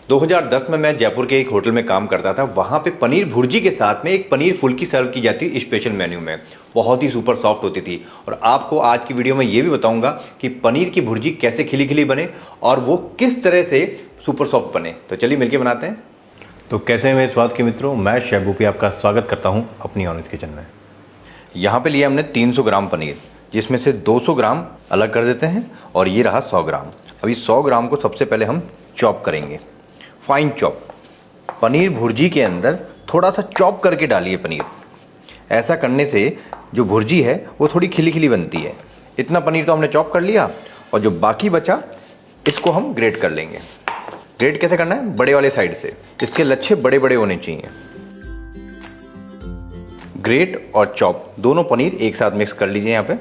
2010 में मैं जयपुर के एक होटल में काम करता था। वहाँ पे पनीर भुर्जी के साथ में एक पनीर फुल्की सर्व की जाती स्पेशल मेन्यू में। बहुत ही सुपर सॉफ्ट होती थी। और आपको आज की वीडियो में ये भी बताऊंगा कि पनीर की भुर्जी कैसे खिली खिली बने और वो किस तरह से सुपर सॉफ्ट बने। तो चलिए मिलके बनाते हैं। तो कैसे हैं मेरे स्वाद के मित्रों, मैं शेफ भूपी आपका स्वागत करता हूँ अपनी ऑनेस्ट किचन में। यहाँ पे लिया हमने 300 ग्राम पनीर, जिसमें से 200 ग्राम अलग कर देते हैं और ये रहा 100 ग्राम। अभी 100 ग्राम को सबसे पहले हम चॉप करेंगे, फाइन चॉप। पनीर भुर्जी के अंदर थोड़ा सा चॉप करके डालिए पनीर। ऐसा करने से जो भुर्जी है वो थोड़ी खिली खिली बनती है। इतना पनीर तो हमने चॉप कर लिया और जो बाकी बचा इसको हम ग्रेट कर लेंगे। ग्रेट कैसे करना है? बड़े वाले साइड से। इसके लच्छे बड़े बड़े होने चाहिए। ग्रेट और चॉप दोनों पनीर एक साथ मिक्स कर लीजिए। यहाँ पे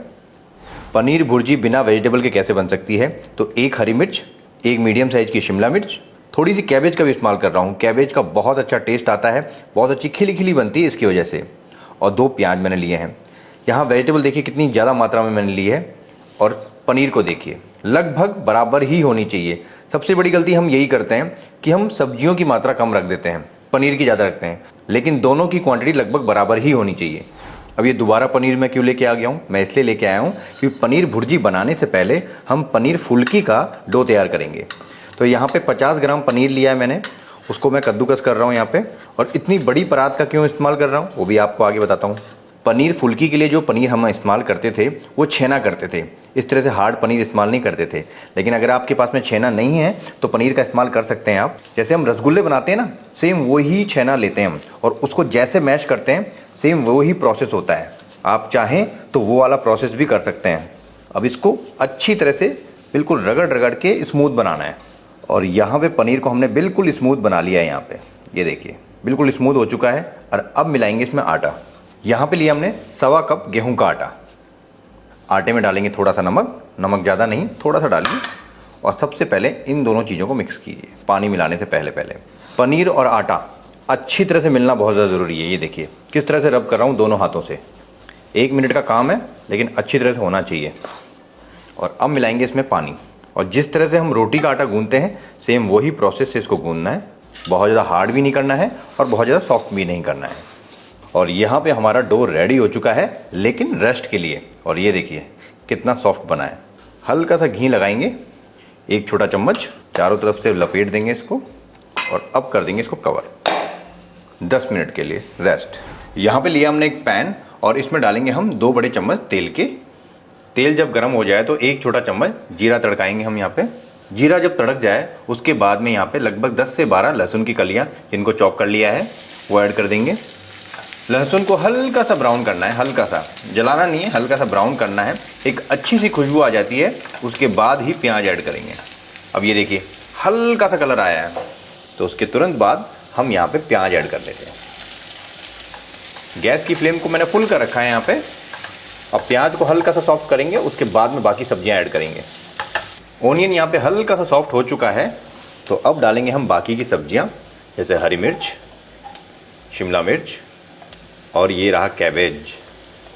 पनीर भुर्जी बिना वेजिटेबल के कैसे बन सकती है? तो एक हरी मिर्च, एक मीडियम साइज की शिमला मिर्च, थोड़ी सी कैबेज का भी इस्तेमाल कर रहा हूँ। कैबेज का बहुत अच्छा टेस्ट आता है, बहुत अच्छी खिली खिली बनती है इसकी वजह से। और 2 प्याज मैंने लिए हैं। यहाँ वेजिटेबल देखिए कितनी ज़्यादा मात्रा में मैंने ली है। और पनीर को देखिए लगभग बराबर ही होनी चाहिए। सबसे बड़ी गलती हम यही करते हैं कि हम सब्जियों की मात्रा कम रख देते हैं, पनीर की ज़्यादा रखते हैं, लेकिन दोनों की क्वांटिटी लगभग बराबर ही होनी चाहिए। अब ये दोबारा पनीर मैं क्यों लेके आ गया हूँ? मैं इसलिए लेके आया हूँ क्योंकि पनीर भुर्जी बनाने से पहले हम पनीर फुल्की का डो तैयार करेंगे। तो यहाँ पे 50 ग्राम पनीर लिया है मैंने, उसको मैं कद्दूकस कर रहा हूँ यहाँ पे। और इतनी बड़ी परात का क्यों इस्तेमाल कर रहा हूँ वो भी आपको आगे बताता हूँ। पनीर फुल्की के लिए जो पनीर हम इस्तेमाल करते थे वो छेना करते थे। इस तरह से हार्ड पनीर इस्तेमाल नहीं करते थे। लेकिन अगर आपके पास में छेना नहीं है तो पनीर का इस्तेमाल कर सकते हैं आप। जैसे हम रसगुल्ले बनाते हैं ना, सेम वही छेना लेते हैं हम और उसको जैसे मैश करते हैं सेम वही प्रोसेस होता है। आप चाहें तो वो वाला प्रोसेस भी कर सकते हैं। अब इसको अच्छी तरह से बिल्कुल रगड़ रगड़ के स्मूथ बनाना है। और यहाँ पे पनीर को हमने बिल्कुल स्मूथ बना लिया है। यहाँ पे ये देखिए बिल्कुल स्मूथ हो चुका है। और अब मिलाएंगे इसमें आटा। यहाँ पे लिया हमने 1.25 कप गेहूं का आटा। आटे में डालेंगे थोड़ा सा नमक, नमक ज़्यादा नहीं, थोड़ा सा डालिए। और सबसे पहले इन दोनों चीज़ों को मिक्स कीजिए पानी मिलाने से पहले। पनीर और आटा अच्छी तरह से मिलना बहुत ज़्यादा ज़रूरी है। ये देखिए किस तरह से रब कर रहा हूँ दोनों हाथों से। 1 मिनट का काम है लेकिन अच्छी तरह से होना चाहिए। और अब मिलाएंगे इसमें पानी। और जिस तरह से हम रोटी का आटा गूंथते हैं सेम वही प्रोसेस से इसको गूंथना है। बहुत ज़्यादा हार्ड भी नहीं करना है और बहुत ज़्यादा सॉफ्ट भी नहीं करना है। और यहाँ पे हमारा डो रेडी हो चुका है, लेकिन रेस्ट के लिए। और ये देखिए कितना सॉफ्ट बना है। हल्का सा घी लगाएंगे, 1 छोटा चम्मच, चारों तरफ से लपेट देंगे इसको। और अब कर देंगे इसको कवर 10 मिनट के लिए रेस्ट। यहाँ पे लिया हमने एक पैन और इसमें डालेंगे हम 2 बड़े चम्मच तेल के। तेल जब गर्म हो जाए तो 1 छोटा चम्मच जीरा तड़काएंगे हम यहाँ पे। जीरा जब तड़क जाए उसके बाद में यहाँ पे लगभग 10 से 12 लहसुन की कलियाँ जिनको चॉप कर लिया है वो ऐड कर देंगे। लहसुन को हल्का सा ब्राउन करना है, हल्का सा, जलाना नहीं है, हल्का सा ब्राउन करना है। एक अच्छी सी खुशबू आ जाती है उसके बाद ही प्याज ऐड करेंगे। अब ये देखिए हल्का सा कलर आया है तो उसके तुरंत बाद हम यहाँ पे प्याज ऐड कर लेते हैं। गैस की फ्लेम को मैंने फुल कर रखा है यहाँ पे। अब प्याज को हल्का सा सॉफ्ट करेंगे, उसके बाद में बाकी सब्जियां ऐड करेंगे। ओनियन यहाँ पे हल्का सा सॉफ्ट हो चुका है तो अब डालेंगे हम बाकी की सब्जियां, जैसे हरी मिर्च, शिमला मिर्च और ये रहा कैबेज,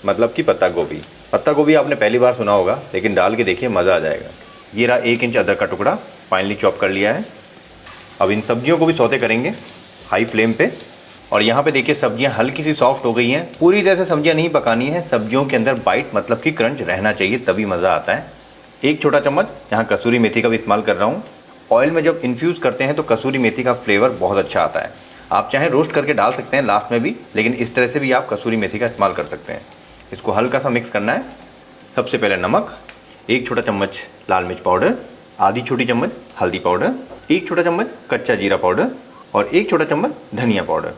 मतलब कि पत्ता गोभी। पत्ता गोभी आपने पहली बार सुना होगा लेकिन डाल के देखिए मज़ा आ जाएगा। ये रहा 1 इंच अदरक का टुकड़ा, फाइनली चॉप कर लिया है। अब इन सब्जियों को भी सौते करेंगे हाई फ्लेम पे। और यहाँ पे देखिए सब्जियाँ हल्की सी सॉफ्ट हो गई हैं। पूरी तरह से सब्जियाँ नहीं पकानी है, सब्जियों के अंदर बाइट मतलब कि क्रंच रहना चाहिए, तभी मज़ा आता है। 1 छोटा चम्मच यहाँ कसूरी मेथी का भी इस्तेमाल कर रहा हूँ। ऑयल में जब इन्फ्यूज़ करते हैं तो कसूरी मेथी का फ्लेवर बहुत अच्छा आता है। आप चाहें रोस्ट करके डाल सकते हैं लास्ट में भी, लेकिन इस तरह से भी आप कसूरी मेथी का इस्तेमाल कर सकते हैं। इसको हल्का सा मिक्स करना है। सबसे पहले नमक, 1 छोटा चम्मच लाल मिर्च पाउडर, आधी छोटी चम्मच हल्दी पाउडर, 1 छोटा चम्मच कच्चा जीरा पाउडर और 1 छोटा चम्मच धनिया पाउडर।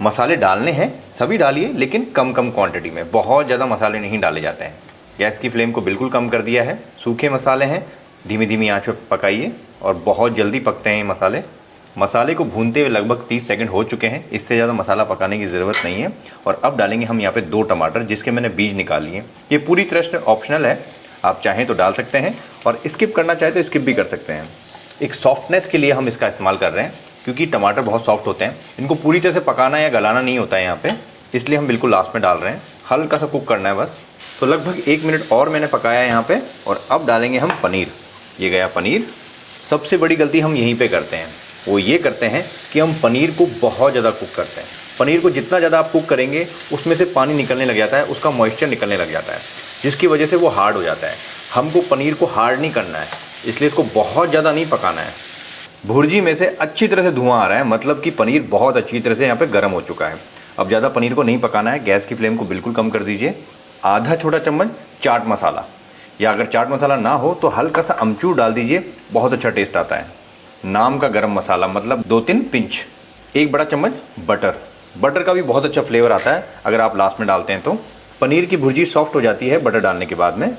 मसाले डालने हैं सभी डालिए, लेकिन कम कम क्वांटिटी में, बहुत ज़्यादा मसाले नहीं डाले जाते हैं। गैस की फ्लेम को बिल्कुल कम कर दिया है। सूखे मसाले हैं, धीमी धीमी आंच पर पकाइए और बहुत जल्दी पकते हैं ये मसाले। मसाले को भूनते हुए लगभग 30 सेकंड हो चुके हैं, इससे ज़्यादा मसाला पकाने की ज़रूरत नहीं है। और अब डालेंगे हम यहाँ पे 2 टमाटर जिसके मैंने बीज निकाल लिए। ये पूरी तरह से ऑप्शनल है, आप चाहें तो डाल सकते हैं और स्किप करना चाहें तो स्किप भी कर सकते हैं। एक सॉफ्टनेस के लिए हम इसका इस्तेमाल कर रहे हैं क्योंकि टमाटर बहुत सॉफ्ट होते हैं, इनको पूरी तरह से पकाना या गलाना नहीं होता है यहाँ पे, इसलिए हम बिल्कुल लास्ट में डाल रहे हैं। हल्का सा कुक करना है बस। तो लगभग 1 मिनट और मैंने पकाया है यहाँ पे। और अब डालेंगे हम पनीर। ये गया पनीर। सबसे बड़ी गलती हम यहीं पे करते हैं, वो ये करते हैं कि हम पनीर को बहुत ज़्यादा कुक करते हैं। पनीर को जितना ज़्यादा आप कुक करेंगे उसमें से पानी निकलने लग जाता है, उसका मॉइस्चर निकलने लग जाता है, जिसकी वजह से वो हार्ड हो जाता है। हमको पनीर को हार्ड नहीं करना है, इसलिए इसको बहुत ज़्यादा नहीं पकाना है। भुर्जी में से अच्छी तरह से धुआं आ रहा है, मतलब कि पनीर बहुत अच्छी तरह से यहाँ पे गर्म हो चुका है। अब ज़्यादा पनीर को नहीं पकाना है, गैस की फ्लेम को बिल्कुल कम कर दीजिए। आधा छोटा चम्मच चाट मसाला, या अगर चाट मसाला ना हो तो हल्का सा अमचूर डाल दीजिए, बहुत अच्छा टेस्ट आता है। नाम का गरम मसाला मतलब 2-3 पिंच। 1 बड़ा चम्मच बटर का भी बहुत अच्छा फ्लेवर आता है अगर आप लास्ट में डालते हैं तो। पनीर की भुर्जी सॉफ्ट हो जाती है बटर डालने के बाद में।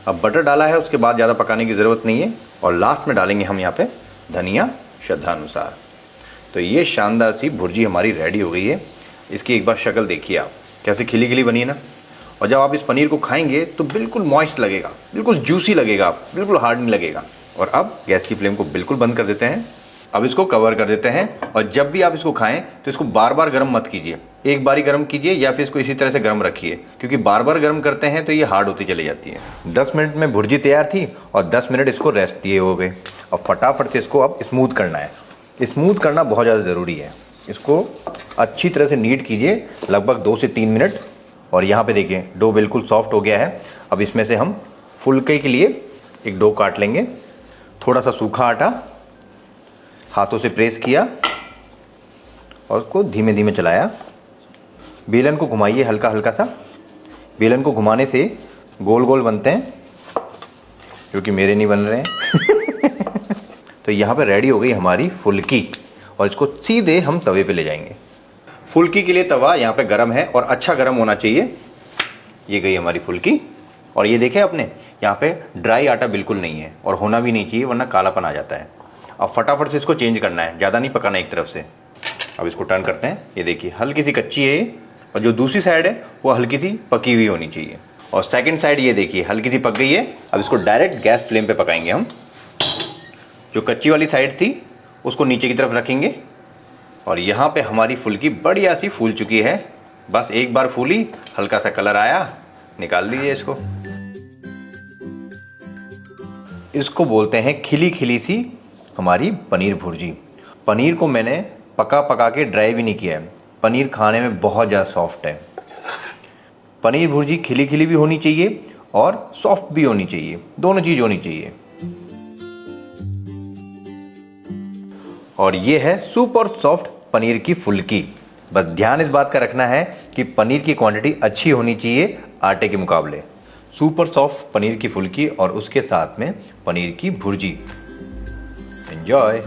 अब बटर डाला है, उसके बाद ज़्यादा पकाने की ज़रूरत नहीं है। और लास्ट में डालेंगे हम यहाँ पे धनिया श्रद्धानुसार। तो ये शानदार सी भुर्जी हमारी रेडी हो गई है। इसकी एक बार शक्ल देखिए आप, कैसे खिली खिली बनी है ना। और जब आप इस पनीर को खाएंगे तो बिल्कुल मॉइस्ट लगेगा, बिल्कुल जूसी लगेगा, बिल्कुल हार्ड नहीं लगेगा। और अब गैस की फ्लेम को बिल्कुल बंद कर देते हैं। अब इसको कवर कर देते हैं। और जब भी आप इसको खाएं तो इसको बार बार गर्म मत कीजिए, एक बारी गर्म कीजिए या फिर इसको इसी तरह से गर्म रखिए, क्योंकि बार बार गर्म करते हैं तो ये हार्ड होती चली जाती है। 10 मिनट में भुर्जी तैयार थी और 10 मिनट इसको रेस्ट दिए हो गए। अब फटाफट से इसको अब स्मूथ करना है। स्मूथ करना बहुत ज़्यादा ज़रूरी है। इसको अच्छी तरह से नीट कीजिए, लगभग 2 से 3 मिनट। और यहाँ पे देखिए डो बिल्कुल सॉफ्ट हो गया है। अब इसमें से हम फुलके के लिए एक डो काट लेंगे। थोड़ा सा सूखा आटा हाथों से प्रेस किया और उसको धीमे धीमे चलाया। बेलन को घुमाइए हल्का हल्का सा। बेलन को घुमाने से गोल गोल बनते हैं, जो कि मेरे नहीं बन रहे हैं। तो यहाँ पे रेडी हो गई हमारी फुल्की और इसको सीधे हम तवे पे ले जाएंगे। फुल्की के लिए तवा यहाँ पे गरम है और अच्छा गरम होना चाहिए। ये गई हमारी फुल्की। और ये देखें आपने, यहाँ पे ड्राई आटा बिल्कुल नहीं है और होना भी नहीं चाहिए, वरना कालापन आ जाता है। अब फटाफट से इसको चेंज करना है, ज़्यादा नहीं पकाना एक तरफ से। अब इसको टर्न करते हैं। ये देखिए हल्की सी कच्ची है ये, और जो दूसरी साइड है वो हल्की सी पकी हुई होनी चाहिए। और सेकंड साइड ये देखिए हल्की सी पक गई है। अब इसको डायरेक्ट गैस फ्लेम पे पकाएंगे हम। जो कच्ची वाली साइड थी उसको नीचे की तरफ रखेंगे। और यहाँ पे हमारी फुल्की बढ़िया सी फूल चुकी है। बस एक बार फूली, हल्का सा कलर आया, निकाल दीजिए इसको। इसको बोलते हैं खिली खिली सी हमारी पनीर भुर्जी। पनीर को मैंने पका के ड्राई भी नहीं किया है। पनीर खाने में बहुत ज़्यादा सॉफ्ट है। पनीर भुर्जी खिली खिली भी होनी चाहिए और सॉफ्ट भी होनी चाहिए, दोनों चीज़ होनी चाहिए। और ये है सुपर सॉफ्ट पनीर की फुल्की। बस ध्यान इस बात का रखना है कि पनीर की क्वांटिटी अच्छी होनी चाहिए आटे के मुकाबले। सुपर सॉफ्ट पनीर की फुल्की और उसके साथ में पनीर की भुर्जी। एंजॉय।